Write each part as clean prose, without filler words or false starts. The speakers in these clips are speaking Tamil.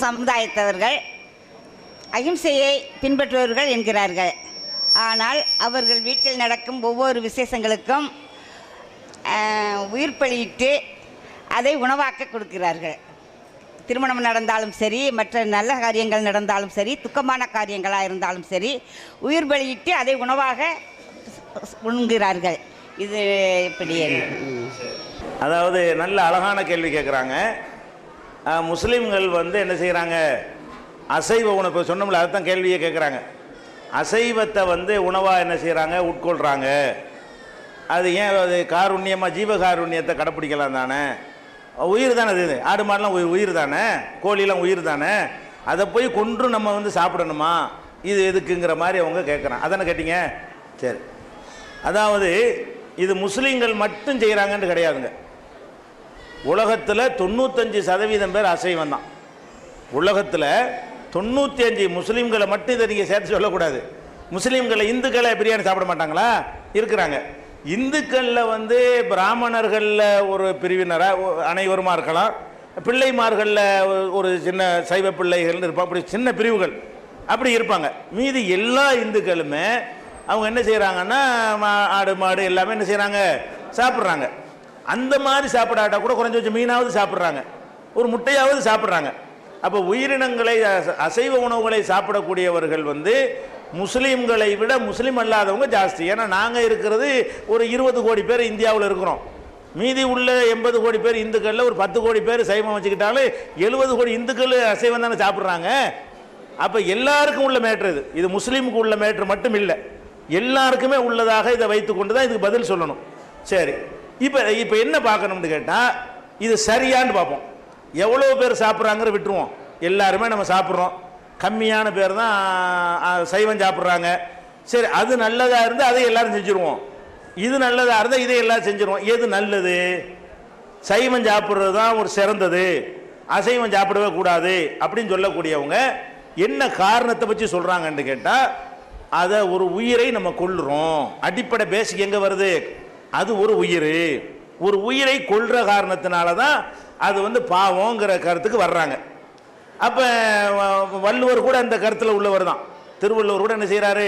சமுதாயத்தவர்கள் அகிம்சையை பின்பற்றுபவர்கள் என்கிறார்கள். ஆனால் அவர்கள் வீட்டில் நடக்கும் ஒவ்வொரு விசேஷங்களுக்கும் உயிர் பலியிட்டு அதை உணவாக்க கொடுக்கிறார்கள். திருமணம் நடந்தாலும் சரி, மற்ற நல்ல காரியங்கள் நடந்தாலும் சரி, துக்கமான காரியங்களாக இருந்தாலும் சரி, உயிர் பலியிட்டு அதை உணவாக உண்கிறார்கள். இது எப்படி? அதாவது நல்ல அழகான கேள்வி கேட்குறாங்க. முஸ்லீம்கள் என்ன செய்கிறாங்க, அசைவ உணவு சொன்னோம்ல, அதுதான் கேள்வியை கேட்குறாங்க. அசைவத்தை உணவாக என்ன செய்கிறாங்க, உட்கொள்கிறாங்க. அது ஏன் அது காருண்யமாக ஜீவகாருண்யத்தை கடைப்பிடிக்கலாம் தானே? உயிர் தானே அது. ஆடு மாடெலாம் உயிர் தானே, கோழிலாம் உயிர் தானே. அதை போய் கொன்று நம்ம சாப்பிடணுமா, இது எதுக்குங்கிற மாதிரி அவங்க கேட்குறான். அதானே கேட்டீங்க? சரி, அதாவது இது முஸ்லீம்கள் மட்டும் செய்கிறாங்கன்னு கிடையாதுங்க. உலகத்தில் 95% பேர் அசைவம் தான். உலகத்தில் 95 முஸ்லீம்களை மட்டும் இதை நீங்கள் சேர்த்து சொல்லக்கூடாது. முஸ்லீம்களை இந்துக்களை பிரியாணி சாப்பிட மாட்டாங்களா? இருக்கிறாங்க. இந்துக்களில் பிராமணர்களில் ஒரு பிரிவினராக அனைவருமா இருக்கலாம், பிள்ளைமார்களில் ஒரு சின்ன சைவ பிள்ளைகள் இருப்பாங்க, அப்படி சின்ன பிரிவுகள் அப்படி இருப்பாங்க. மீதி எல்லா இந்துக்களுமே அவங்க என்ன செய்கிறாங்கன்னா ஆடு மாடு எல்லாமே என்ன செய்கிறாங்க, சாப்பிட்றாங்க. அந்த மாதிரி சாப்பிடாட்டா கூட குறைஞ்சபட்சம் மீனாவது சாப்பிட்றாங்க, ஒரு முட்டையாவது சாப்பிட்றாங்க. அப்போ உயிரினங்களை அசைவ உணவுகளை சாப்பிடக்கூடியவர்கள் முஸ்லீம்களை விட முஸ்லீம் அல்லாதவங்க ஜாஸ்தி. ஏன்னா நாங்கள் இருக்கிறது ஒரு 20 கோடி பேர் இந்தியாவில் இருக்கிறோம். மீதி உள்ள 80 கோடி பேர் இந்துக்களில் ஒரு 10 கோடி பேர் சைவம் வச்சுக்கிட்டாலும் 70 கோடி இந்துக்கள் அசைவம் தானே சாப்பிட்றாங்க. அப்போ எல்லாருக்கும் உள்ள மேட்ரு இது. இது முஸ்லீமுக்கு உள்ள மேட்ரு மட்டும் இல்லை, எல்லாருக்குமே உள்ளதாக இதை வைத்துக்கொண்டு தான் இதுக்கு பதில் சொல்லணும். சரி, இப்போ என்ன பார்க்கணும்னு கேட்டால், இது சரியான்னு பார்ப்போம். எவ்வளோ பேர் சாப்பிட்றாங்கிற விட்டுருவோம். எல்லாருமே நம்ம சாப்பிட்றோம், கம்மியான பேர் தான் சைவம் சாப்பிட்றாங்க. சரி, அது நல்லதாக இருந்தால் அதை எல்லாரும் செஞ்சுருவோம், இது நல்லதாக இருந்தால் இதை எல்லாரும் செஞ்சுருவோம். எது நல்லது? சைவம் சாப்பிட்றது தான் ஒரு சிறந்தது, அசைவம் சாப்பிடவே கூடாது அப்படின்னு சொல்லக்கூடியவங்க என்ன காரணத்தை வச்சு சொல்கிறாங்கன்னு கேட்டால், அதை ஒரு உயிரை நம்ம கொல்லுறோம். அடிப்படை பேசிக் எங்கே வருது? அது ஒரு உயிர், ஒரு உயிரை கொல்ற காரணத்தினால தான் அது பாவங்கிற கருத்துக்கு வர்றாங்க. அப்போ வள்ளுவர் கூட அந்த கருத்தில் உள்ளவர் தான். திருவள்ளுவர் கூட என்ன செய்கிறாரு,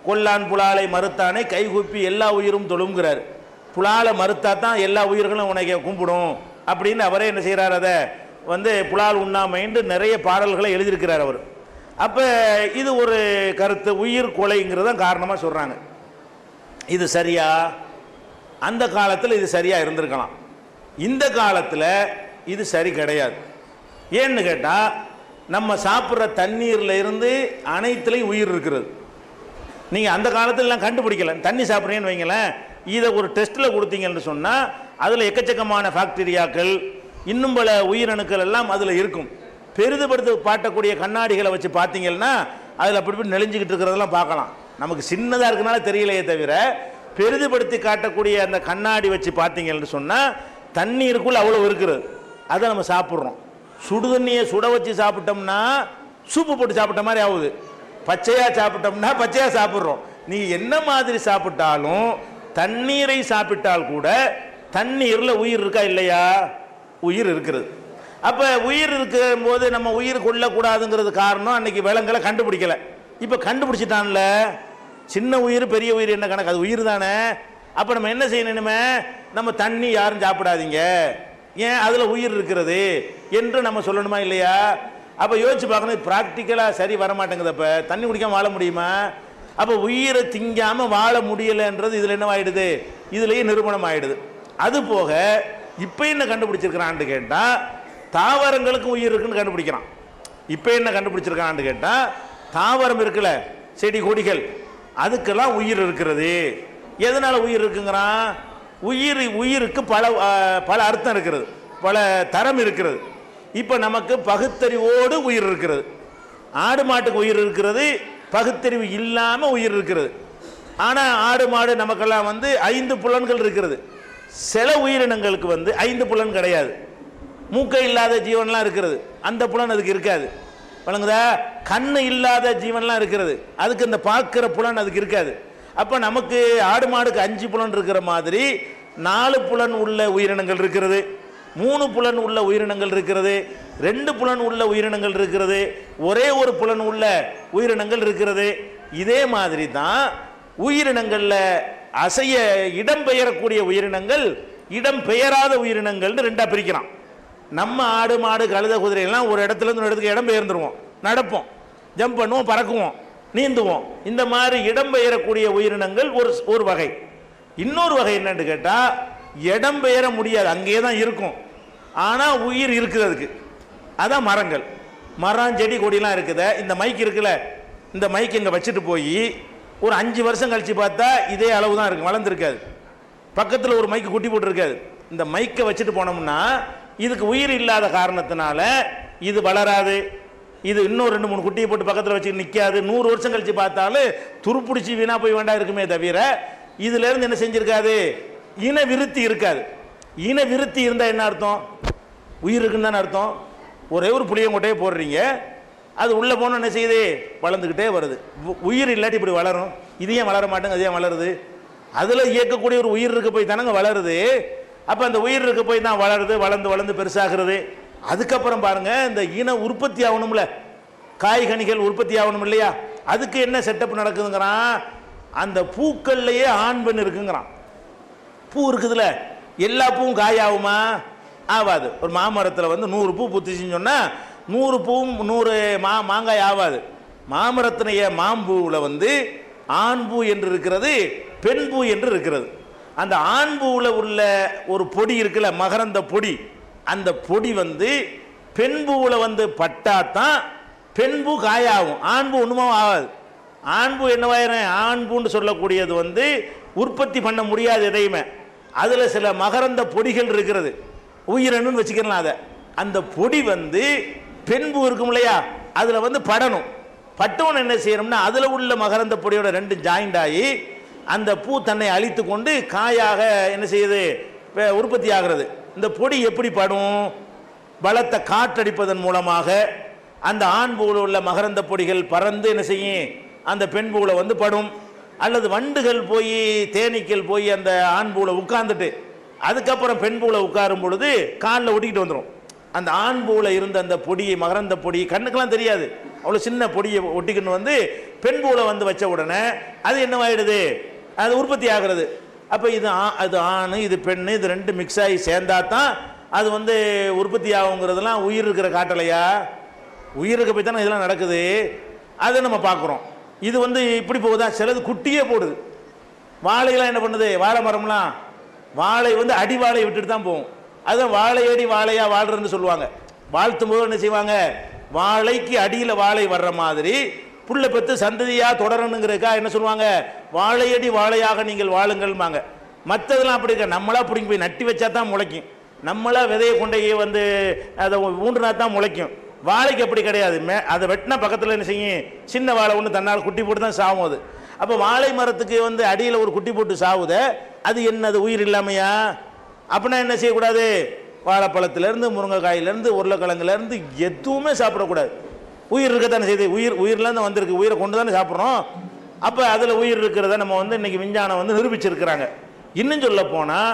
கொல்லான் புலாலை மறுத்தானே கைகூப்பி எல்லா உயிரும் தொழுங்கிறார். புலாலை மறுத்தா தான் எல்லா உயிர்களும் உனக்கு கும்பிடும் அப்படின்னு அவரே என்ன செய்கிறார், அதை புலால் உண்ணாமைன்று நிறைய பாடல்களை எழுதியிருக்கிறார் அவர். அப்போ இது ஒரு கருத்து, உயிர் கொலைங்கிறதான் காரணமாக சொல்கிறாங்க. இது சரியா? அந்த காலத்தில் இது சரியாக இருந்திருக்கலாம், இந்த காலத்தில் இது சரி கிடையாது. ஏன்னு கேட்டால், நம்ம சாப்பிட்ற தண்ணீரில் இருந்து அனைத்துலேயும் உயிர் இருக்கிறது. நீங்கள் அந்த காலத்திலலாம் கண்டுபிடிக்கல. தண்ணி சாப்பிட்றீங்கன்னு வைங்களேன், இதை ஒரு டெஸ்ட்டில் கொடுத்தீங்கன்னு சொன்னால் அதில் எக்கச்சக்கமான பாக்டீரியாக்கள் இன்னும் பல உயிரணுக்கள் எல்லாம் அதில் இருக்கும். பெரிதுபடுத்தி பாட்டக்கூடிய கண்ணாடிகளை வச்சு பார்த்தீங்கன்னா அதில் அப்படி இப்படி நெளிஞ்சிக்கிட்டு இருக்கிறதெல்லாம் பார்க்கலாம். நமக்கு சின்னதாக இருக்கனால தெரியலையே தவிர, பெரிதுபடுத்தி காட்டக்கூடிய அந்த கண்ணாடி வச்சு பார்த்தீங்கன்னு சொன்னால் தண்ணீருக்குள் அவ்வளோ இருக்கிறது. அதை நம்ம சாப்பிட்றோம். சுடு தண்ணியை சுட வச்சு சாப்பிட்டோம்னா சூப்பு போட்டு சாப்பிட்ட மாதிரி ஆகுது, பச்சையாக சாப்பிட்டோம்னா பச்சையாக சாப்பிட்றோம். நீ என்ன மாதிரி சாப்பிட்டாலும் தண்ணீரை சாப்பிட்டால் கூட தண்ணீரில் உயிர் இருக்கா இல்லையா? உயிர் இருக்கிறது. அப்போ உயிர் இருக்கும் போது நம்ம உயிர் கொள்ளக்கூடாதுங்கிறது காரணம் அன்னைக்கு விலங்குகளை கண்டுபிடிக்கலை. இப்போ கண்டுபிடிச்சிட்டான்ல, சின்ன உயிர் பெரிய உயிர் என்ன கணக்கு, அது உயிர் தானே. அப்போ நம்ம என்ன செய்யணுமே, நம்ம தண்ணி யாரும் சாப்பிடாதீங்க, ஏன் அதில் உயிர் இருக்கிறது என்று நம்ம சொல்லணுமா இல்லையா? அப்போ யோசிச்சு பார்க்கணும், ப்ராக்டிக்கலாக சரி வரமாட்டேங்குது. அப்போ தண்ணி குடிக்காமல் வாழ முடியுமா? அப்போ உயிரை திங்காமல் வாழ முடியலைன்றது இதில் என்னவாயிடுது, இதுலேயே நிரூபணம் ஆகிடுது. அது போக இப்போ என்ன கண்டுபிடிச்சிருக்கிறான்னு கேட்டால், தாவரங்களுக்கும் உயிர் இருக்குன்னு கண்டுபிடிக்கிறான். இப்போ என்ன கண்டுபிடிச்சிருக்கான்னு கேட்டால், தாவரம் இருக்குல்ல, செடி கொடிகள், அதுக்கெல்லாம் உயிர் இருக்கிறது. எதனால் உயிர் இருக்குங்கிறான்? உயிருக்கு பல அர்த்தம் இருக்கிறது, பல தரம் இருக்கிறது. இப்போ நமக்கு பகுத்தறிவோடு உயிர் இருக்கிறது. ஆடு மாட்டுக்கு உயிர் இருக்கிறது, பகுத்தறிவு இல்லாமல் உயிர் இருக்கிறது. ஆனால் ஆடு மாடு நமக்கெல்லாம் 5 புலன்கள் இருக்கிறது. சில உயிரினங்களுக்கு 5 புலன் கிடையாது. மூக்கை இல்லாத ஜீவன்லாம் இருக்கிறது, அந்த புலன் அதுக்கு இருக்காது. வழங்குதா? கண்ணு இல்லாத ஜீவன்லாம் இருக்கிறது, அதுக்கு இந்த பார்க்கிற புலன் அதுக்கு இருக்காது. அப்போ நமக்கு ஆடு மாடுக்கு 5 புலன் இருக்கிற மாதிரி 4 புலன் உள்ள உயிரினங்கள் இருக்கிறது. 3 புலன் உள்ள உயிரினங்கள் இருக்கிறது, 2 புலன் உள்ள உயிரினங்கள் இருக்கிறது, ஒரே ஒரு புலன் உள்ள உயிரினங்கள் இருக்கிறது. இதே மாதிரி தான் உயிரினங்களில் அசைய இடம்பெயரக்கூடிய உயிரினங்கள், இடம்பெயராத உயிரினங்கள்னு 2ஆக பிரிக்கிறான். நம்ம ஆடு மாடு கழுத குதிரையெல்லாம் ஒரு இடத்துல இருந்து ஒரு இடத்துக்கு இடம்பெயர்ந்துருவோம், நடப்போம், ஜம்ப் பண்ணுவோம், பறக்குவோம், நீந்துவோம். இந்த மாதிரி இடம்பெயரக்கூடிய உயிரினங்கள் ஒரு வகை. இன்னொரு வகை என்னன்னு கேட்டால், இடம்பெயர முடியாது, அங்கேயே தான் இருக்கும், ஆனால் உயிர் இருக்குது அதுக்கு. அதான் மரங்கள். மரம் செடி கொடிலாம் இருக்குது. இந்த மைக் இருக்குல்ல, இந்த மைக் இங்கே வச்சுட்டு போய் ஒரு 5 வருஷம் கழித்து பார்த்தா இதே அளவு தான் இருக்கும், வளர்ந்துருக்காது. பக்கத்தில் ஒரு மைக்கு குட்டி போட்டுருக்காது. இந்த மைக்கை வச்சுட்டு போனோம்னா இதுக்கு உயிர் இல்லாத காரணத்தினால இது வளராது. இது இன்னும் 2-3 குட்டியை போட்டு பக்கத்தில் வச்சு நிற்காது. 100 வருஷம் கழித்து பார்த்தாலும் துருப்பிடிச்சி வீணாக போய் வேண்டாம் இருக்குமே தவிர இதிலேருந்து என்ன செஞ்சிருக்காது, இன விருத்தி இருக்காது. இன விருத்தி இருந்தால் என்ன அர்த்தம்? உயிர் இருக்குன்னு தானே அர்த்தம். ஒரே ஒரு புளியங்கொட்டையே போடுறீங்க, அது உள்ளே போனால் என்ன செய்யுது, வளர்ந்துக்கிட்டே வருது. உயிர் இல்லாட்டி இப்படி வளரும். இது ஏன் வளர மாட்டேங்க, அது ஏன் வளருது? அதில் இயக்கக்கூடிய ஒரு உயிர் இருக்க போய் தானங்க வளருது. அப்போ அந்த உயிர் இருக்க போய் தான் வளருது, வளர்ந்து வளர்ந்து பெருசாகிறது. அதுக்கப்புறம் பாருங்க, இந்த இன உற்பத்தி ஆகணும்ல, காய்கனிகள் உற்பத்தி ஆகணும் இல்லையா, அதுக்கு என்ன செட்டப் நடக்குதுங்கிறான். அந்த பூக்கள்லையே ஆண் பெண் இருக்குங்கிறான். பூ இருக்குதுல்ல, எல்லா பூவும் காயாகுமா? ஆகாது. ஒரு மாமரத்தில் 100 பூ பூத்துச்சுன்னு சொன்னால் 100 பூவும் 100 மாங்காய் ஆகாது. மாமரத்தினைய மாம்பூவில் ஆண் பூ என்று இருக்கிறது, பெண் பூ என்று இருக்கிறது. அந்த ஆண் பூவில் உள்ள ஒரு பொடி இருக்குல்ல, மகரந்த பொடி, அந்த பொடி பெண் பூவில் பட்டாதான் பெண் பூ காயாகும். ஆண் பூ ஒன்றுமா ஆகாது. ஆண் பூ என்னவாயிரும், ஆண் பூன்னு சொல்லக்கூடியது உற்பத்தி பண்ண முடியாது எதையுமே. அதில் சில மகரந்த பொடிகள் இருக்கிறது, உயிரணுன்னு வச்சுக்கலாம். அதை அந்த பொடி பெண் பூ இருக்கும் இல்லையா, அதில் படணும். பட்டவன் என்ன செய்யணும்னா, அதில் உள்ள மகரந்த பொடியோட 2 ஜாயிண்ட் ஆகி அந்த பூ தன்னை அழித்து கொண்டு காயாக என்ன செய்யுது, உற்பத்தி ஆகிறது. இந்த பொடி எப்படி படும்? பலத்த காற்றடிப்பதன் மூலமாக அந்த ஆண் பூவில் உள்ள மகரந்த பொடிகள் பறந்து என்ன செய்யும், அந்த பெண் பூவில் படும். அல்லது வண்டுகள் போய், தேனீக்கள் போய் அந்த ஆண் பூவில் உட்கார்ந்துட்டு அதுக்கப்புறம் பெண் பூவில் உட்காரும் பொழுது காலில் ஒட்டிக்கிட்டு வந்துடும். அந்த ஆண் பூவில் இருந்த அந்த பொடியை, மகரந்த பொடி கண்ணுக்கெல்லாம் தெரியாது, அவ்வளோ சின்ன பொடியை ஒட்டிக்கின்னு பெண் பூவில் வச்ச உடனே அது என்னவாயிடுது, அது உற்பத்தி ஆகிறது. அப்போ அது ஆண், இது பெண், இது 2 மிக்ஸ் ஆகி சேர்ந்தா தான் அது உற்பத்தி ஆகுங்கிறதுலாம் உயிர் இருக்கிற காட்டலையா? உயிர் இருக்க போய் தானே இதெல்லாம் நடக்குது. அதை நம்ம பார்க்குறோம். இது இப்படி போகுதா, சிலது குட்டியே போடுது. வாழையெல்லாம் என்ன பண்ணுது, வாழை மரம்லாம், வாழை அடி வாழையை விட்டுட்டு தான் போகும். அதுதான் வாழையடி வாழையா வாழ்றன்னு சொல்லுவாங்க. வாழ்த்தும் போது என்ன செய்வாங்க, வாழைக்கு அடியில் வாழை வர்ற மாதிரி புள்ள பெற்று சந்ததியாக தொடரணுங்கிறக்கா என்ன சொல்லுவாங்க, வாழையடி வாழையாக நீங்கள் வாழுங்கள்பாங்க. மற்றதெல்லாம் அப்படி இருக்க, நம்மளா பிடிங்கி போய் நட்டி வச்சா தான் முளைக்கும், நம்மளா விதையை கொண்டே அதை ஊன்றுனா தான் முளைக்கும். வாழைக்கு அப்படி கிடையாது. அதை வெட்டினா பக்கத்தில் என்ன செய்யும், சின்ன வாழை ஒன்று தன்னால் குட்டி போட்டு தான் சாகும் அது. அப்போ வாழை மரத்துக்கு அடியில் ஒரு குட்டி போட்டு சாவுத, அது என்னது, உயிர் இல்லாமையா? அப்படின்னா என்ன செய்யக்கூடாது, வாழைப்பழத்திலேருந்து முருங்கைக்காயிலேருந்து உருளைக்கிழங்குலேருந்து எதுவுமே சாப்பிடக்கூடாது. உயிர் இருக்கத்தானே செய்யுது, உயிர்லேருந்து வந்திருக்கு, உயிரை கொண்டு தானே சாப்பிட்றோம். அப்போ அதில் உயிர் இருக்கிறத நம்ம இன்னைக்கு விஞ்ஞானம் நிரூபிச்சிருக்கிறாங்க. இன்னும் சொல்ல போனால்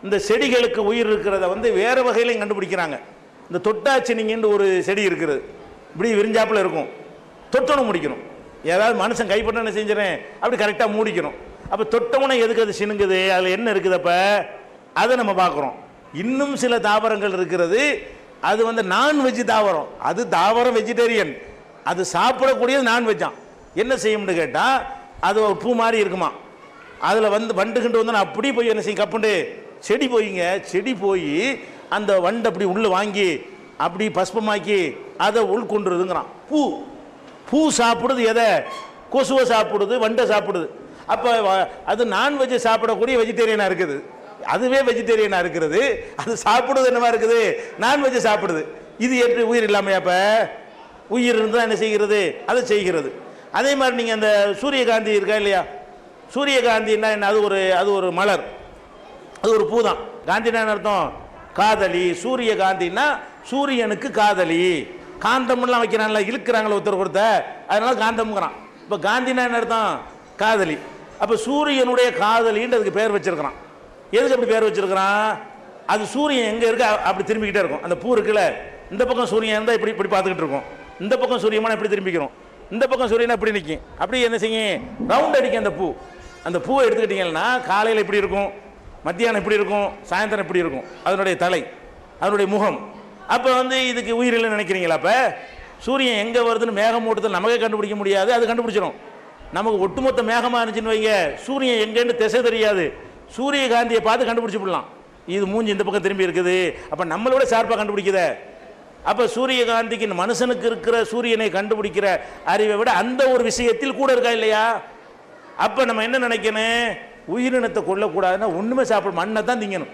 இந்த செடிகளுக்கு உயிர் இருக்கிறத வேறு வகையிலையும் கண்டுபிடிக்கிறாங்க. இந்த தொட்டாச்சினிங்கன்னு ஒரு செடி இருக்குது, இப்படி விரிஞ்சாப்பில் இருக்கும், தொட்டணும் முடிக்கணும். ஏதாவது மனுஷன் கைப்பட்ட என்ன செஞ்சிடறேன், அப்படி கரெக்டாக மூடிக்கணும். அப்போ தொட்டவனை எதுக்கு அது சினுங்குது, அதில் என்ன இருக்குது, அப்போ அதை நம்ம பார்க்குறோம். இன்னும் சில தாவரங்கள் இருக்கிறது, அது நான்வெஜ் தாவரம், அது தாவரம் வெஜிடேரியன், அது சாப்பிடக்கூடியது நான்வெஜ்ஜாம். என்ன செய்யும்னு கேட்டால், அது ஒரு பூ மாதிரி இருக்குமா, அதில் வண்டுகிட்டு அப்படி போய் என்ன செய்யும், கப்புண்டு செடி போயிங்க, செடி போய் அந்த வண்டு அப்படி உள்ளே வாங்கி அப்படி பஸ்பமாக்கி அதை உள்கொண்டுருதுங்கிறான். பூ சாப்பிடுது, எதை, கொசுவை சாப்பிடுது, வண்டை சாப்பிடுது. அப்போ அது நான்வெஜ்ஜை சாப்பிடக்கூடிய வெஜிடேரியனாக இருக்குது, அதுவே வெஜிடேரியனாக இருக்கிறது. அது சாப்பிடுறது என்னவா இருக்குது, நான்வெஜ்ஜை சாப்பிடுது. இது எப்படி உயிர் இல்லாமையா? அப்போ உயிர் இருந்தால் என்ன செய்கிறது, அதை செய்கிறது. அதே மாதிரி நீங்கள் அந்த சூரியகாந்தி இருக்கா இல்லையா, சூரியகாந்தின்னா என்ன, அது ஒரு மலர், அது ஒரு பூ தான். காந்தினா அர்த்தம் காதலி. சூரியகாந்தின்னா சூரியனுக்கு காதலி. காந்தம்லாம் வைக்கிறான்ல, இழுக்கிறாங்களே ஒருத்தர், அதனால காந்தம்ங்கிறான். இப்போ காந்தினா என்ன அர்த்தம், காதலி. அப்போ சூரியனுடைய காதலின்னு அதுக்கு பேர் வச்சிருக்கிறான். எதுக்கு அப்படி பேர் வச்சிருக்கிறான், அது சூரியன் எங்கே இருக்கு அப்படி திரும்பிக்கிட்டே இருக்கும். அந்த பூ இருக்குல்ல, இந்த பக்கம் சூரியன் இருந்தால் இப்படி இப்படி பார்த்துக்கிட்டு இருக்கும், இந்த பக்கம் சூரியமான இப்படி திரும்பிக்கிறோம், இந்த பக்கம் சூரியனை இப்படி நிற்கும். அப்படி என்ன செய்யும், ரவுண்ட் அடிக்கும் அந்த பூ. அந்த பூவை எடுத்துக்கிட்டிங்கன்னா காலையில் இப்படி இருக்கும், மத்தியானம் இப்படி இருக்கும், சாயந்தரம் இப்படி இருக்கும் அதனுடைய தலை, அதனுடைய முகம். அப்போ வந்து இதுக்கு உயிர் இல்லைன்னு நினைக்கிறீங்களா? அப்போ சூரியன் எங்கே வருதுன்னு மேகமூட்டத்தில் நமக்கே கண்டுபிடிக்க முடியாது, அது கண்டுபிடிச்சிடும். நமக்கு ஒட்டுமொத்த மேகமாக இருந்துச்சுன்னு வைங்க, சூரியன் எங்கேன்னு திசை தெரியாது, சூரிய காந்தியை பார்த்து கண்டுபிடிச்சிடலாம். இது மூஞ்சி இந்த பக்கம் திரும்பி இருக்குது, அப்போ நம்மளோட ஷார்ப்பாக கண்டுபிடிக்குதே. அப்போ சூரியகாந்திக்கு மனுஷனுக்கு இருக்கிற சூரியனை கண்டுபிடிக்கிற அறிவை விட அந்த ஒரு விஷயத்தில் கூட இருக்கா இல்லையா? அப்போ நம்ம என்ன நினைக்கணும், உயிரினத்தை கொல்லக்கூடாதுன்னா ஒன்றுமே சாப்பிட மண்ணை தான் திங்கணும்.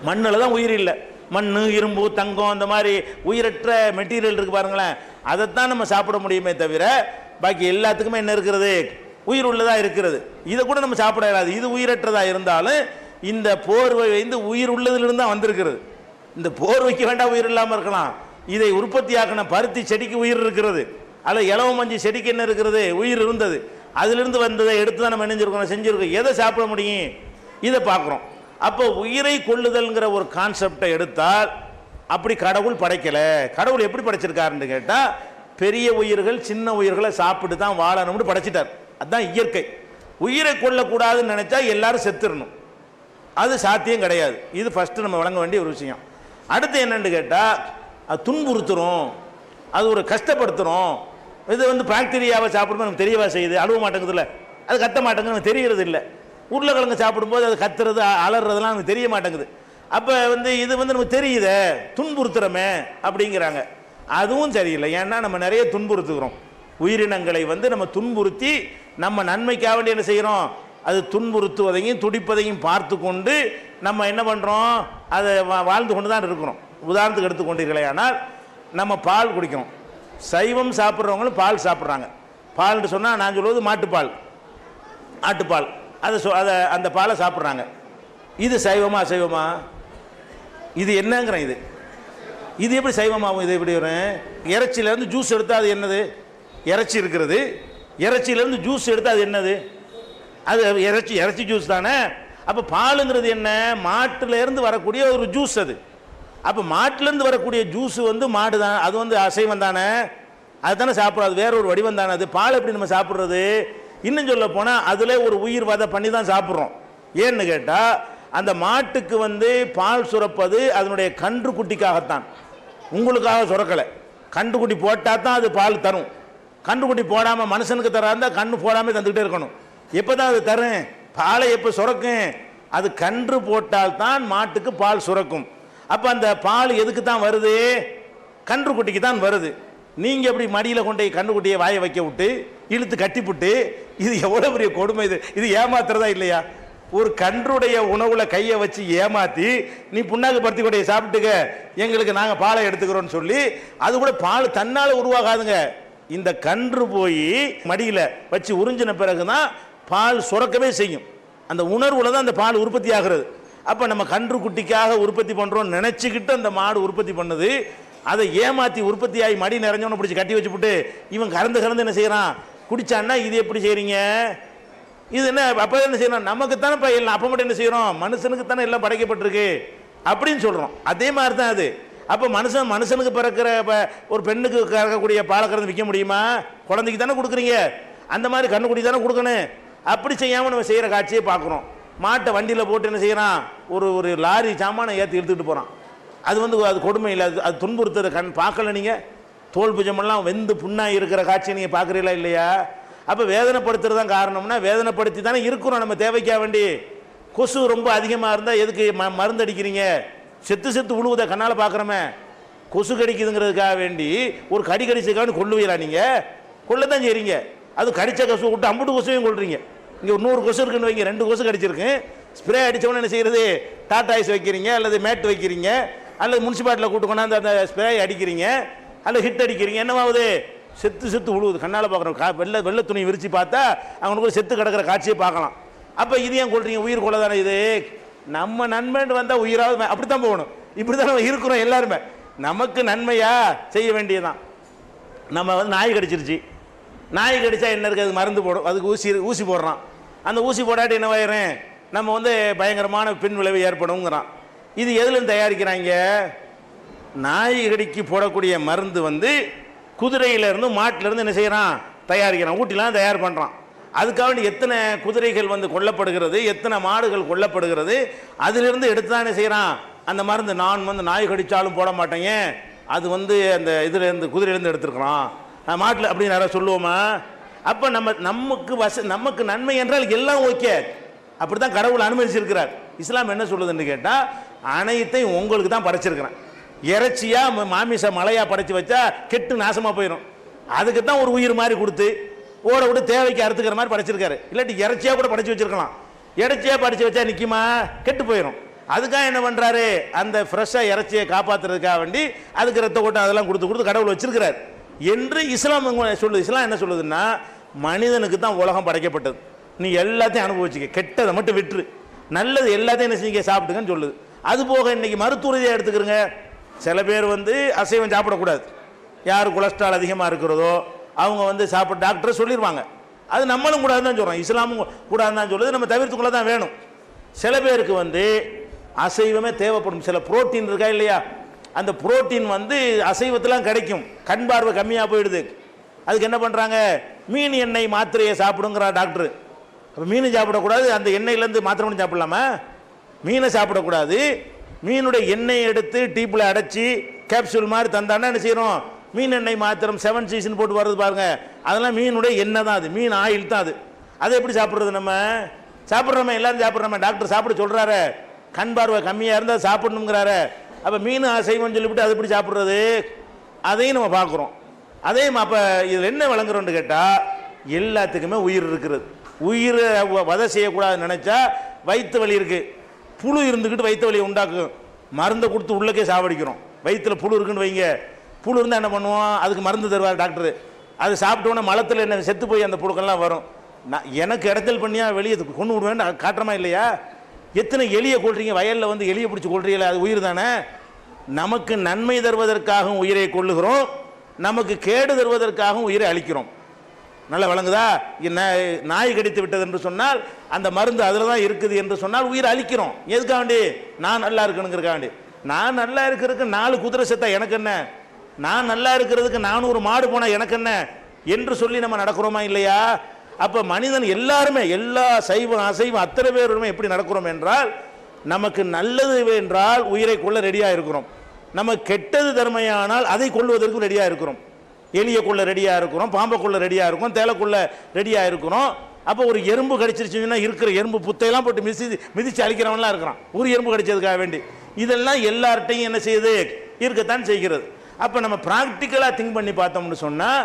மண்ணில் தான் உயிர் இல்லை. மண், இரும்பு, தங்கம், அந்த மாதிரி உயிரற்ற மெட்டீரியல் இருக்குது பாருங்களேன், அதைத்தான் நம்ம சாப்பிட முடியுமே தவிர பாக்கி எல்லாத்துக்குமே என்ன இருக்கிறது, உயிர் உள்ளதாக இருக்கிறது. இதை கூட நம்ம சாப்பிட இயலாது. இது உயிரற்றதாக இருந்தாலும் இந்த போர்வை வந்து உயிர் உள்ளதிலிருந்து தான் வந்திருக்கிறது. இந்த போர்வைக்கு வேண்டாம் உயிர் இல்லாமல் இருக்கலாம், இதை உற்பத்தியாக்கின பருத்தி செடிக்கு உயிர் இருக்கிறது, அல்ல இலவ மஞ்சி செடிக்கு என்ன இருக்கிறது, உயிர் இருந்தது. அதிலிருந்து வந்ததை எடுத்து தான் நம்ம நினைஞ்சிருக்கோம், செஞ்சுருக்கோம். எதை சாப்பிட முடியும், இதை பார்க்குறோம். அப்போ உயிரை கொள்ளுதல்ங்கிற ஒரு கான்செப்டை எடுத்தால் அப்படி கடவுள் படைக்கலை. கடவுள் எப்படி படைச்சிருக்காருன்னு கேட்டால், பெரிய உயிர்கள் சின்ன உயிர்களை சாப்பிட்டு தான் வாழணும்னு படைச்சிட்டார். அதுதான் இயற்கை. உயிரை கொள்ளக்கூடாதுன்னு நினச்சா எல்லாரும் செத்துடணும், அது சாத்தியம் கிடையாது. இது ஃபஸ்ட்டு நம்ம வழங்க வேண்டிய ஒரு விஷயம். அடுத்து என்னென்னு கேட்டால், அது துன்புறுத்துறோம், அது ஒரு கஷ்டப்படுத்துகிறோம். இது வந்து பாக்டீரியாவை சாப்பிடும்போது நமக்கு தெரியவா செய்யுது, அழுவ மாட்டேங்குதுல்ல, அது கத்த மாட்டேங்குது, நமக்கு தெரியறது இல்லை. உருளைக்கிழங்கு சாப்பிடும்போது அது கத்துறது அலறதெல்லாம் நமக்கு தெரிய மாட்டேங்குது. அப்போ வந்து இது வந்து நமக்கு தெரியுதே, துன்புறுத்துறமே அப்படிங்கிறாங்க. அதுவும் சரியில்லை. ஏன்னா நம்ம நிறைய துன்புறுத்துகிறோம் உயிரினங்களை. வந்து நம்ம துன்புறுத்தி நம்ம நன்மைக்காக வேண்டி என்ன செய்கிறோம், அது துன்புறுத்துவதையும் துடிப்பதையும் பார்த்து கொண்டு நம்ம என்ன பண்ணுறோம், அதை வாழ்ந்து கொண்டு தான் இருக்கிறோம். உதாரணத்துக்கு எடுத்துக்கொண்டீர்களே, ஆனால் நம்ம பால் குடிக்கிறோம். சைவம் சாப்பிட்றவங்களும் பால் சாப்பிட்றாங்க. பால்னு சொன்னால் நான் சொல்வது மாட்டுப்பால், ஆட்டுப்பால், அதை அந்த பாலை சாப்பிட்றாங்க. இது சைவமா அசைவமா? இது என்னங்கிறேன். இது எப்படி சைவமாகும்? இது எப்படி வரும்? இறைச்சியிலேருந்து ஜூஸ் எடுத்தால் அது என்னது? இறைச்சி இருக்கிறது, இறைச்சியிலேருந்து ஜூஸ் எடுத்தால் அது என்னது? அது இறைச்சி ஜூஸ் தானே. அப்போ பாலுங்கிறது என்ன? மாட்டிலேருந்து வரக்கூடிய ஒரு ஜூஸ் அது. அப்போ மாட்டிலேருந்து வரக்கூடிய ஜூஸ் வந்து மாடு தான், அது வந்து அசைவம் தானே, அது தானே சாப்பிட்றது, வேற ஒரு வடிவம் தானே அது. பால் எப்படி நம்ம சாப்பிட்றது? இன்னும் சொல்ல போனால் அதில் ஒரு உயிர் வதை பண்ணி தான் சாப்பிட்றோம். ஏன்னு கேட்டால், அந்த மாட்டுக்கு வந்து பால் சுரப்பது அதனுடைய கன்று குட்டிக்காகத்தான், உங்களுக்காக சுரக்கலை. கன்றுக்குட்டி போட்டால் தான் அது பால் தரும். கன்றுக்குட்டி போடாமல் மனுஷனுக்கு தராந்தா கண்ணு போடாமல் தந்துக்கிட்டே இருக்கணும். எப்போ தான் அது தரும்? பாலை எப்போ சுரக்கும்? அது கன்று போட்டால் தான் மாட்டுக்கு பால் சுரக்கும். அப்போ அந்த பால் எதுக்கு தான் வருது? கன்றுக்குட்டிக்கு தான் வருது. நீங்கள் எப்படி மடியில் கொண்டு கன்றுக்குட்டியை வாயை வைக்க விட்டு இழுத்து கட்டிப்புட்டு, இது எவ்வளோ பெரிய கொடுமை! இது ஏமாத்துறதா இல்லையா? ஒரு கன்றுடைய உணவுல கையை வச்சு ஏமாத்தி, நீ புண்ணாக்கு பருத்தி கொடையை சாப்பிட்டுக்க, எங்களுக்கு நாங்கள் பாலை எடுத்துக்கிறோன்னு சொல்லி, அது கூட பால் தன்னால் உருவாகாதுங்க. இந்த கன்று போய் மடியில் வச்சு உறிஞ்சின பிறகு தான் பால் சுரக்கவே செய்யும். அந்த உணர்வுல தான் அந்த பால் உற்பத்தி ஆகிறது. அப்போ நம்ம கன்று குட்டிக்காக உற்பத்தி பண்ணுறோம்னு நினச்சிக்கிட்டு அந்த மாடு உற்பத்தி பண்ணுது. அதை ஏமாற்றி உற்பத்தி ஆகி மடி நிறைஞ்சவனை பிடிச்சி கட்டி வச்சுப்புட்டு இவன் கறந்து என்ன செய்கிறான், குடிச்சான்னா இது எப்படி செய்கிறீங்க? இது என்ன? அப்போ என்ன செய்யணும், நமக்கு தானே எல்லாம். அப்போ மட்டும் என்ன செய்கிறோம், மனுஷனுக்கு தானே எல்லாம் படைக்கப்பட்டிருக்கு அப்படின்னு சொல்கிறோம். அதே மாதிரி தான் அது. அப்போ மனுஷனுக்கு பிறக்கிற ஒரு பெண்ணுக்கு கறக்கக்கூடிய பாலை கறந்து விற்க முடியுமா? குழந்தைக்கு தானே கொடுக்குறீங்க, அந்த மாதிரி கண்ணுக்குட்டி தானே கொடுக்கணும். அப்படி செய்யாமல் நம்ம செய்கிற காட்சியை பார்க்குறோம். மாட்டை வண்டியில் போட்டு என்ன செய்கிறான், ஒரு லாரி சாமானை ஏற்றி இழுத்துக்கிட்டு போகிறான். அது வந்து அது கொடுமை இல்லை, அது துன்புறுத்துற பார்க்கல. நீங்கள் தோல் புஜமெல்லாம் வெந்து புண்ணாக இருக்கிற காட்சியை நீங்கள் பார்க்குறீங்களா இல்லையா? அப்போ வேதனைப்படுத்துறது தான் காரணம்னா, வேதனைப்படுத்தி தானே இருக்கிறோம் நம்ம தேவைக்காக வேண்டி. கொசு ரொம்ப அதிகமாக இருந்தால் எதுக்கு மருந்து அடிக்கிறீங்க? செத்து விழுவுதை கண்ணால் பார்க்குறோமே. கொசு கடிக்குதுங்கிறதுக்காக வேண்டி ஒரு கடிச்சதுக்காக கொள்ளுவீங்களா? நீங்கள் கொள்ள தான் செய்கிறீங்க. அது கடித்த கொசு விட்டு 50 கொசுவையும் கொள்றீங்க. இங்கே ஒரு 100 கொசு இருக்குன்னு வைங்க, 2 கொசு கடிச்சிருக்கு. ஸ்ப்ரே அடித்தவொன்னே என்ன செய்கிறது, டாட்டா ஐஸ் வைக்கிறீங்க, அல்லது மேட் வைக்கிறீங்க, அல்லது முனிசிபாலிட்டியில் கூட்டு கொண்டாந்து அந்த ஸ்ப்ரே அடிக்கிறீங்க, அல்லது ஹிட் அடிக்கிறீங்க. என்னவாகுது? செத்து விழுவுது கண்ணால் பார்க்குறோம். வெள்ளை துணி விரித்து பார்த்தா அவனுக்கு செத்து கிடக்கிற காட்சியை பார்க்கலாம். அப்போ இது ஏன் கொள்றீங்க? உயிர் கொள்ள தானே இது. நம்ம நன்மைன்னு வந்தால் உயிராவது அப்படி தான் போகணும். இப்படி தான் நம்ம இருக்கிறோம் எல்லாருமே. நமக்கு நன்மையா செய்ய வேண்டியதுதான். நம்ம வந்து நாய் கடிச்சிருச்சு, நாய் கடிச்சா என்ன இருக்குது, அது மருந்து போடும், அதுக்கு ஊசி போடுறான். அந்த ஊசி போடாட்டி என்னவாயிரும், நம்ம வந்து பயங்கரமான பின் விளைவு ஏற்படுங்கிறான். இது எதுலேருந்து தயாரிக்கிறாங்க? நாய்கடிக்கு போடக்கூடிய மருந்து வந்து குதிரையிலேருந்து மாட்டிலேருந்து என்ன செய்கிறான்? தயாரிக்கிறான். ஊட்டிலாம் தயார் பண்ணுறான். அதுக்காக வேண்டி எத்தனை குதிரைகள் வந்து கொல்லப்படுகிறது, எத்தனை மாடுகள் கொல்லப்படுகிறது, அதிலிருந்து எடுத்து தான் என்ன செய்கிறான்? அந்த மருந்து நான் வந்து நாய் கடித்தாலும் போட மாட்டேங்க, அது வந்து அந்த இதுலேருந்து குதிரையிலேருந்து எடுத்துருக்குறான், மாட்டில் அப்படின்னு யாராவது சொல்லுவோமா? அப்போ நமக்கு நன்மை என்றால் எல்லாம் ஓகே. அப்படி தான் கடவுள் அனுமதிச்சிருக்கிறார். இஸ்லாம் என்ன சொல்லுதுன்னு கேட்டால், அனைத்தையும் உங்களுக்கு தான் படைச்சிருக்கிறேன். இறைச்சியா மாமிச மலையாக படைச்சி வச்சா கெட்டு நாசமாக போயிடும். அதுக்கு தான் ஒரு உயிர் மாதிரி கொடுத்து ஓட விட்டு தேவைக்கு அறுத்துக்கிற மாதிரி படைச்சிருக்காரு. இல்லாட்டி இறைச்சியாக கூட படைச்சி வச்சிருக்கலாம். இறைச்சியாக படித்து வச்சா நிற்குமா? கெட்டு போயிடும். அதுக்காக என்ன பண்ணுறாரு? அந்த ஃப்ரெஷ்ஷாக இறைச்சியை காப்பாற்றுறதுக்காக வேண்டி அதுக்கு ரத்த ஓட்டம் அதெல்லாம் கொடுத்து கடவுள் வச்சிருக்கிறார் என்று இஸ்லாம் சொல்லுது. இஸ்லாம் என்ன சொல்லுதுன்னா, மனிதனுக்கு தான் உலகம் படைக்கப்பட்டது, நீ எல்லாத்தையும் அனுபவிச்சுக்க, கெட்டதை மட்டும் விட்டுரு, நல்லது எல்லாத்தையும் என்ன செய்ய சாப்பிட்டுங்கன்னு சொல்லுது. அது போக இன்னைக்கு மருத்துவ ரீதியாக எடுத்துக்கிறங்க. சில பேர் வந்து அசைவம் சாப்பிடக்கூடாது, யார் கொலஸ்ட்ரால் அதிகமாக இருக்கிறதோ அவங்க வந்து சாப்பிட டாக்டர் சொல்லிடுவாங்க. அது நம்மளும் கூடாது தான் சொல்கிறோம், இஸ்லாமும் கூடாது தான் சொல்லுது. நம்ம தவிர்த்துக்குள்ள தான் வேணும். சில பேருக்கு வந்து அசைவமே தேவைப்படும். சில புரோட்டீன் இருக்கா இல்லையா, அந்த புரோட்டீன் வந்து அசைவத்திலாம் கிடைக்கும், கண் பார்வை கம்மியாக போயிடுது. அதுக்கு என்ன பண்ணுறாங்க? மீன் எண்ணெய் மாத்திரையை சாப்பிடுங்கிறா டாக்டர். அப்போ மீன் சாப்பிடக்கூடாது, அந்த எண்ணெயிலேருந்து மாத்திரை மட்டும் சாப்பிடலாமா? மீனை சாப்பிடக்கூடாது. மீனுடைய எண்ணெயை எடுத்து டீப்பில் அடைச்சி கேப்சூல் மாதிரி தந்தானா என்ன செய்யணும்? மீன் எண்ணெய் மாத்திரம் 7 சீசன் போட்டு வருது பாருங்க, அதெல்லாம் மீனுடைய எண்ணெய் தான், அது மீன் ஆயில் தான் அது. அதை எப்படி சாப்பிட்றது? நம்ம சாப்பிட்றோமே, எல்லாரும் சாப்பிட்றோமே, டாக்டர் சாப்பிட சொல்கிறாரு, கண் பார்வை கம்மியாக இருந்தால் சாப்பிடணுங்கிறாரு. அப்போ மீன் அசைவம் சொல்லிவிட்டு அது எப்படி சாப்பிட்றது? அதையும் நம்ம பார்க்குறோம். அதையும் அப்போ இதில் என்ன விளங்குறோன்னு கேட்டால், எல்லாத்துக்குமே உயிர் இருக்கிறது. உயிரை வதை செய்யக்கூடாதுன்னு நினச்சா வயிற்று வலி இருக்குது, புழு இருந்துக்கிட்டு வயிற்று வலியை உண்டாக்கும், மருந்தை கொடுத்து உள்ளக்கே சாவடிக்கிறோம். வயிற்றில் புழு இருக்குன்னு வைங்க, புழு இருந்தால் என்ன பண்ணுவோம்? அதுக்கு மருந்து தருவார் டாக்டரு. அது சாப்பிட்டோன்னே மலத்தில் என்ன செத்து போய் அந்த புழுக்கெல்லாம் வரும். எனக்கு இடத்தல் பண்ணியா வெளியே கொண்டு விடுவேன்னு காட்டுறமா இல்லையா? எத்தனை எலியை கொள்றீங்க, வயலில் வந்து எலியை பிடிச்சி கொள்றீங்களா? அது உயிர் தானே. நமக்கு நன்மை தருவதற்காகவும் உயிரை கொள்ளுகிறோம், நமக்கு கேடு தருவதற்காகவும் உயிரை அளிக்கிறோம். நல்லா விளங்குதா? நாய் கடித்து விட்டது என்று சொன்னால் அந்த மருந்து அதில் தான் இருக்குது என்று சொன்னால் உயிரை அளிக்கிறோம். எதுக்காக வேண்டி? நான் நல்லா இருக்கணுங்கிறக்காக வேண்டி. நான் நல்லா இருக்கிறதுக்கு 4 குதிரை செத்தா எனக்கு என்ன, நான் நல்லா இருக்கிறதுக்கு 400 மாடு போனால் எனக்கு என்ன என்று சொல்லி நம்ம நடக்கிறோமா இல்லையா? அப்போ மனிதன் எல்லாருமே, எல்லா சைவம் அசைவம் அத்தனை பேருமே எப்படி நடக்கிறோம் என்றால், நமக்கு நல்லது என்றால் உயிரை கொள்ள ரெடியாக இருக்கிறோம், நமக்கு கெட்டது தர்மையானால் அதை கொள்வதற்கு ரெடியாக இருக்கிறோம். எலியை கொள்ள ரெடியாக இருக்கிறோம், பாம்பை கொள்ள ரெடியாக இருக்கும், தேலைக்குள்ள ரெடியாக இருக்கிறோம். அப்போ ஒரு எறும்பு கடிச்சிருச்சுன்னா இருக்கிற எறும்பு புத்தையெல்லாம் போட்டு மிதித்து அழிக்கிறவன்லாம் இருக்கிறான், ஒரு எறும்பு கடிச்சதுக்காக வேண்டி. இதெல்லாம் எல்லார்ட்டையும் என்ன செய்யுது? இருக்கத்தான் செய்கிறது. அப்போ நம்ம ப்ராக்டிக்கலாக திங்க் பண்ணி பார்த்தோம்னு சொன்னால்,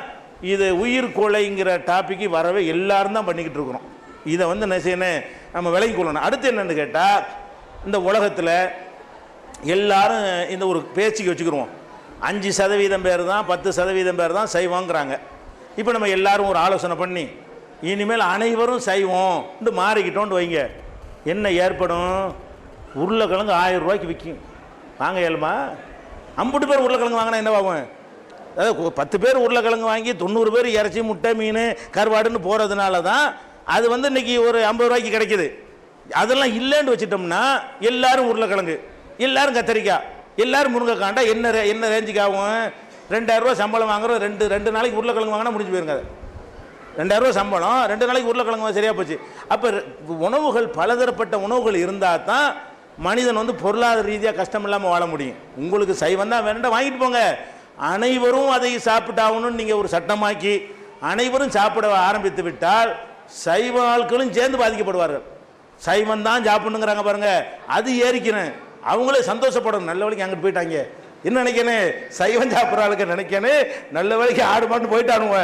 இது உயிர் கொலைங்கிற டாப்பிக்கு வரவே எல்லாரும் தான் பண்ணிக்கிட்டு இருக்கிறோம். இதை வந்து என்ன செய்யணும்? நம்ம விலகி கொள்ளணும். அடுத்து என்னென்னு கேட்டால், இந்த உலகத்தில் எல்லாரும் இந்த ஒரு பேச்சுக்கு வச்சுக்கிடுவோம், 5% பேர் தான் 10% பேர் தான் சைவங்கிறாங்க. இப்போ நம்ம எல்லாரும் ஒரு ஆலோசனை பண்ணி இனிமேல் அனைவரும் சைவம் மாறிக்கிட்டோன்னு வைங்க, என்ன ஏற்படும்? உருளைக்கிழங்கு 1000 ரூபாய்க்கு விற்கும், வாங்க ஏழுமா? 50 பேர் உருளைக்கிழங்கு வாங்கினா என்ன ஆகும்? அதாவது 10 பேர் உருளைக்கிழங்கு வாங்கி 90 பேர் இறைச்சி முட்டை மீன் கருவாடுன்னு போகிறதுனால தான் அது வந்து இன்னைக்கு ஒரு 50 ரூபாய்க்கு கிடைக்குது. அதெல்லாம் இல்லைன்னு வச்சுட்டோம்னா எல்லாரும் உருளைக்கிழங்கு, எல்லாரும் கத்திரிக்காய், எல்லாரும் முருங்கைக்காண்டா என்ன ரேஞ்சுக்கு ஆகும்? 2000 ரூபா சம்பளம் வாங்குறோம், ரெண்டு நாளைக்கு உருளைக்கிழங்கு வாங்கினா முடிஞ்சு போயிருங்க. 2000 ரூபா சம்பளம், 2 நாளைக்கு உருளைக்கிழங்கு சரியாக போச்சு. அப்போ உணவுகள், பலதரப்பட்ட உணவுகள் இருந்தால் தான் மனிதன் வந்து பொருளாதார ரீதியாக கஷ்டம் இல்லாமல் வாழ முடியும். உங்களுக்கு சைவம் தான் வேணுண்டா வாங்கிட்டு போங்க, அனைவரும் அதை சாப்பிட்டாகணும்னு நீங்கள் ஒரு சட்டமாக்கி அனைவரும் சாப்பிட ஆரம்பித்து விட்டால் சைவ ஆட்களும் சேர்ந்து பாதிக்கப்படுவார்கள். சைவம் தான் சாப்பிடணுங்கிறாங்க பாருங்க, அது ஏறிக்கிறேன், அவங்களே சந்தோஷப்படணும். நல்ல வழிக்கு அங்கிட்டு போயிட்டாங்க, என்ன நினைக்கணும்? சைவம் சாப்பிட்ற ஆளுக்கு நினைக்கணும், நல்ல வழிக்கு ஆடு மாட்டு போயிட்டானுங்க,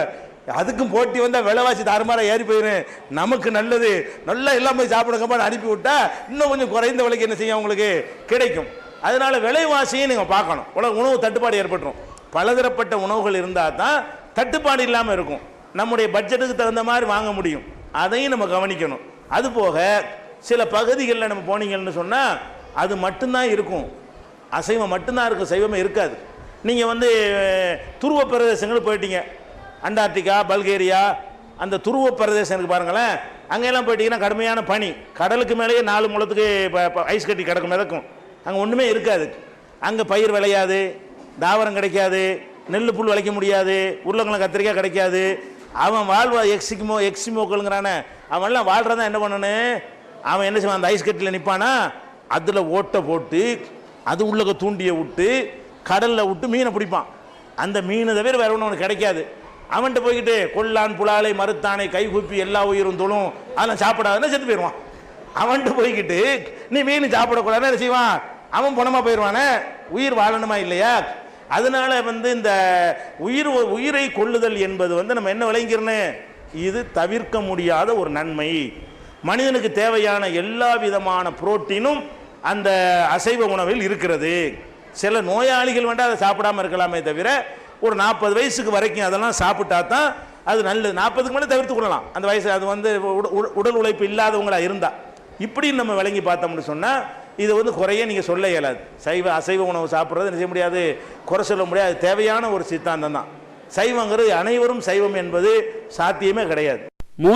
அதுக்கும் போட்டி வந்தால் விலைவாசி தாறுமாற ஏறி போயிடும், நமக்கு நல்லது, நல்லா எல்லாம் போய் சாப்பிடுங்கப்பான்னு அனுப்பி விட்டா இன்னும் கொஞ்சம் குறைந்த விலைக்கு என்ன செய்யும் அவங்களுக்கு கிடைக்கும். அதனால விலைவாசியை நீங்கள் பார்க்கணும். உணவு தட்டுப்பாடு ஏற்பட்டுரும். பலதரப்பட்ட உணவுகள் இருந்தால் தான் தட்டுப்பாடு இல்லாமல் இருக்கும், நம்முடைய பட்ஜெட்டுக்கு தகுந்த மாதிரி வாங்க முடியும். அதையும் நம்ம கவனிக்கணும். அதுபோக சில பகுதிகளில் நம்ம போனீங்கன்னு சொன்னால் அது மட்டும்தான் இருக்கும், அசைவம் மட்டும்தான் இருக்கும், சைவமே இருக்காது. நீங்கள் வந்து துருவ பிரதேசங்களுக்கு போயிட்டீங்க, அண்டார்டிகா, பல்கேரியா, அந்த துருவ பிரதேசங்களுக்கு பாருங்களேன், அங்கெல்லாம் போயிட்டீங்கன்னா கடுமையான பனி, கடலுக்கு மேலேயே 4 முழத்துக்கு ஐஸ் கட்டி கிடக்கும் மிதக்கும். அங்கே ஒன்றுமே இருக்காது. அங்கே பயிர் விளையாது, தாவரம் கிடைக்காது, நெல் புல் விளைக்க முடியாது, உருளைக்கிழங்கு கத்திரிக்காய் கிடைக்காது. அவன் வாழ்வா எக்ஸிமோக்கள்ங்கிறான அவன்லாம் வாழ்கிறதான் என்ன பண்ணணும், அவன் என்ன செய்வான், அந்த ஐஸ் கட்டியில் நிற்பானா, அதில் ஓட்டை போட்டு அது உள்ளக தூண்டியை விட்டு கடலில் விட்டு மீனை பிடிப்பான். அந்த மீனை தவிர வேற ஒன்று அவனுக்கு கிடைக்காது. அவன்கிட்ட போய்கிட்டு கொல்லான் புலாலை மறுத்தானை கைகூப்பி எல்லா உயிரும் தொழும் அதெல்லாம் சாப்பிடாதுன்னா செத்து போயிடுவான். அவன்கிட்ட போய்கிட்டு நீ மீன் சாப்பிடக்கூடாதுன்னு என்ன செய்வான், அவன் பணமாக போயிடுவானே. உயிர் வாழணுமா இல்லையா? அதனால இந்த உயிரை கொள்ளுதல் என்பது நம்ம என்ன விளங்கிறோன்னு, இது தவிர்க்க முடியாத ஒரு நன்மை. மனிதனுக்கு தேவையான எல்லா விதமான புரோட்டீனும் அந்த அசைவ உணவில் இருக்கிறது. சில நோயாளிகள் அதை சாப்பிடாம இருக்கலாமே தவிர ஒரு 40 வயசுக்கு வரைக்கும் அதெல்லாம் சாப்பிட்டா தான் அது நல்லது. 40க்கு மேலே தவிர்த்து கொள்ளலாம் அந்த வயசு. அது உடல் உழைப்பு இல்லாதவங்களா இருந்தா. இப்படி நம்ம விளங்கி பார்த்தோம்னு சொன்னா இது குறைய நீங்க சொல்ல இயலாது. அசைவ உணவு சாப்பிட்றது என்ன செய்ய முடியாது, குறை சொல்ல முடியாது. தேவையான ஒரு சித்தாந்தம் தான். சைவங்கிறது அனைவரும் சைவம் என்பது சாத்தியமே கிடையாது.